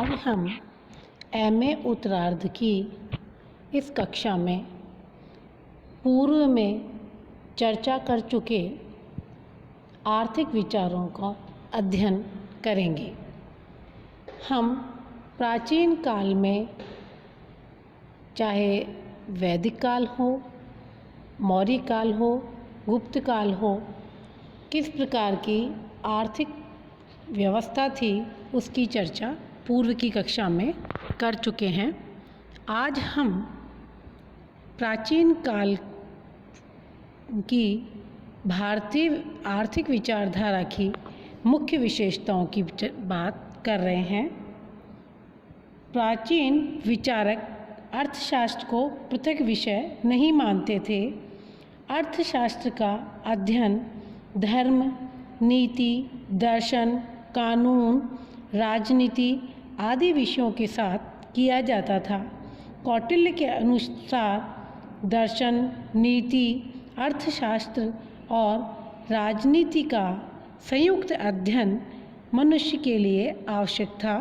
आज हम एमए उत्तरार्ध की इस कक्षा में पूर्व में चर्चा कर चुके आर्थिक विचारों का अध्ययन करेंगे। हम प्राचीन काल में, चाहे वैदिक काल हो, मौर्य काल हो, गुप्त काल हो, किस प्रकार की आर्थिक व्यवस्था थी उसकी चर्चा पूर्व की कक्षा में कर चुके हैं। आज हम प्राचीन काल की भारतीय आर्थिक विचारधारा की मुख्य विशेषताओं की बात कर रहे हैं। प्राचीन विचारक अर्थशास्त्र को पृथक विषय नहीं मानते थे। अर्थशास्त्र का अध्ययन धर्म, नीति, दर्शन, कानून, राजनीति आदि विषयों के साथ किया जाता था। कौटिल्य के अनुसार दर्शन, नीति, अर्थशास्त्र और राजनीति का संयुक्त अध्ययन मनुष्य के लिए आवश्यक था।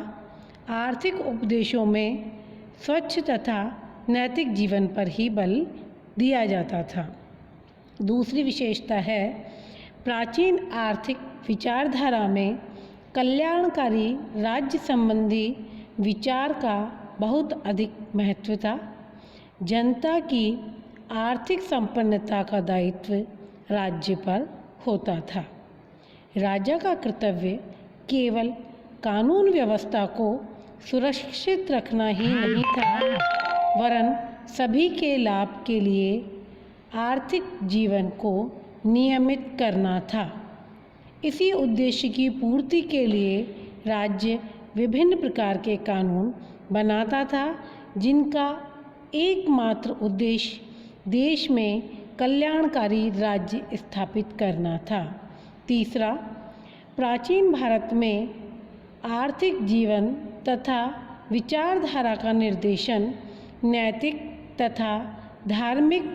आर्थिक उपदेशों में स्वच्छ तथा नैतिक जीवन पर ही बल दिया जाता था। दूसरी विशेषता है, प्राचीन आर्थिक विचारधारा में कल्याणकारी राज्य संबंधी विचार का बहुत अधिक महत्व था। जनता की आर्थिक संपन्नता का दायित्व राज्य पर होता था। राजा का कर्तव्य केवल कानून व्यवस्था को सुरक्षित रखना ही नहीं था, वरन सभी के लाभ के लिए आर्थिक जीवन को नियमित करना था। इसी उद्देश्य की पूर्ति के लिए राज्य विभिन्न प्रकार के कानून बनाता था, जिनका एकमात्र उद्देश्य देश में कल्याणकारी राज्य स्थापित करना था। तीसरा, प्राचीन भारत में आर्थिक जीवन तथा विचारधारा का निर्देशन नैतिक तथा धार्मिक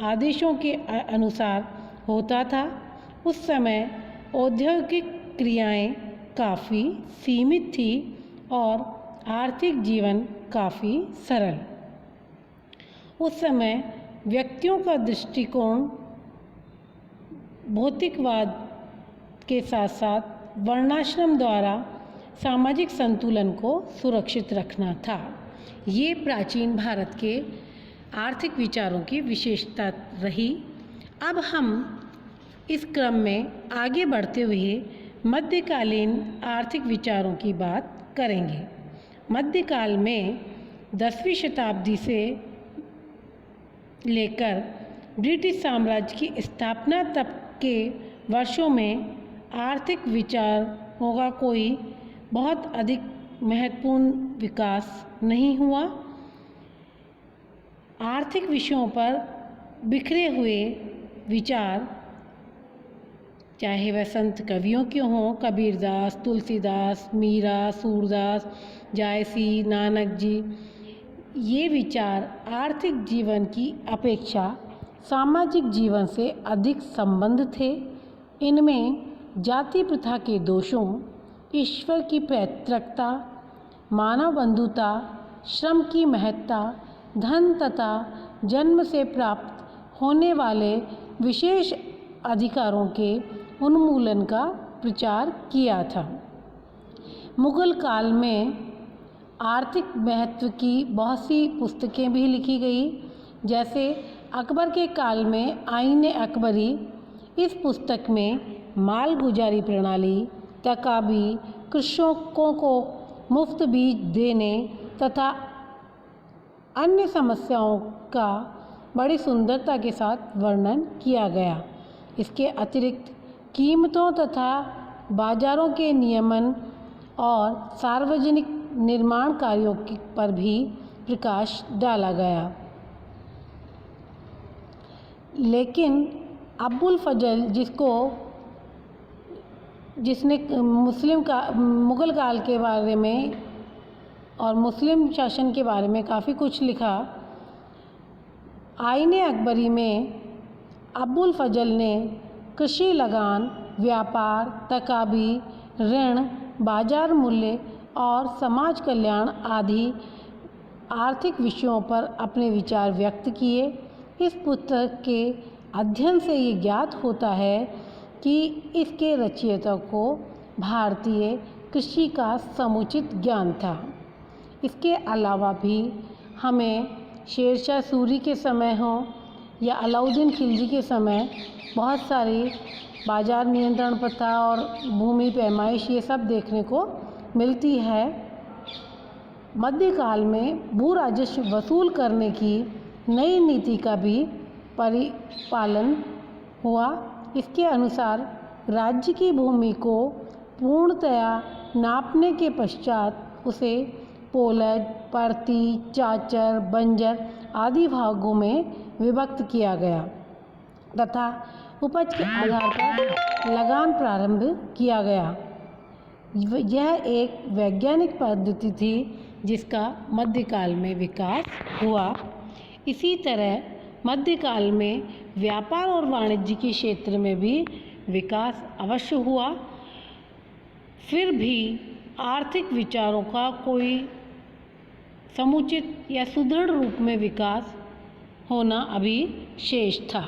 आदेशों के अनुसार होता था। उस समय औद्योगिक क्रियाएं काफ़ी सीमित थी और आर्थिक जीवन काफ़ी सरल। उस समय व्यक्तियों का दृष्टिकोण भौतिकवाद के साथ साथ वर्णाश्रम द्वारा सामाजिक संतुलन को सुरक्षित रखना था। ये प्राचीन भारत के आर्थिक विचारों की विशेषता रही। अब हम इस क्रम में आगे बढ़ते हुए मध्यकालीन आर्थिक विचारों की बात करेंगे। मध्यकाल में 10वीं शताब्दी से लेकर ब्रिटिश साम्राज्य की स्थापना तक के वर्षों में आर्थिक विचारों का कोई बहुत अधिक महत्वपूर्ण विकास नहीं हुआ। आर्थिक विषयों पर बिखरे हुए विचार, चाहे वह संत कवियों के हों, कबीरदास, तुलसीदास, मीरा, सूरदास, जायसी, नानक जी, ये विचार आर्थिक जीवन की अपेक्षा सामाजिक जीवन से अधिक संबंध थे। इनमें जाति प्रथा के दोषों, ईश्वर की पैतृकता, मानव बंधुता, श्रम की महत्ता, धन तथा जन्म से प्राप्त होने वाले विशेष अधिकारों के उन्मूलन का प्रचार किया था। मुगल काल में आर्थिक महत्व की बहुत सी पुस्तकें भी लिखी गई, जैसे अकबर के काल में आईन अकबरी। इस पुस्तक में मालगुजारी प्रणाली, तकाबी, कृषकों को मुफ्त बीज देने तथा अन्य समस्याओं का बड़ी सुंदरता के साथ वर्णन किया गया। इसके अतिरिक्त कीमतों तथा बाजारों के नियमन और सार्वजनिक निर्माण कार्यों पर भी प्रकाश डाला गया। लेकिन अबुल फजल, जिसने मुगल काल के बारे में और मुस्लिम शासन के बारे में काफ़ी कुछ लिखा, आईन अकबरी में अबुल फजल ने कृषि लगान, व्यापार, तकाबी, ऋण, बाजार मूल्य और समाज कल्याण आदि आर्थिक विषयों पर अपने विचार व्यक्त किए। इस पुस्तक के अध्ययन से ये ज्ञात होता है कि इसके रचयिता को भारतीय कृषि का समुचित ज्ञान था। इसके अलावा भी हमें शेरशाह सूरी के समय हो या अलाउद्दीन खिलजी के समय बहुत सारी बाजार नियंत्रण प्रथा और भूमि पैमाइश ये सब देखने को मिलती है। मध्यकाल में भू राजस्व वसूल करने की नई नीति का भी परिपालन हुआ। इसके अनुसार राज्य की भूमि को पूर्णतया नापने के पश्चात उसे पोलज, परती, चाचर, बंजर आदि भागों में विभक्त किया गया तथा उपज के आधार पर लगान प्रारंभ किया गया। यह एक वैज्ञानिक पद्धति थी जिसका मध्यकाल में विकास हुआ। इसी तरह मध्यकाल में व्यापार और वाणिज्य के क्षेत्र में भी विकास अवश्य हुआ। फिर भी आर्थिक विचारों का कोई समुचित या सुदृढ़ रूप में विकास होना अभी शेष था।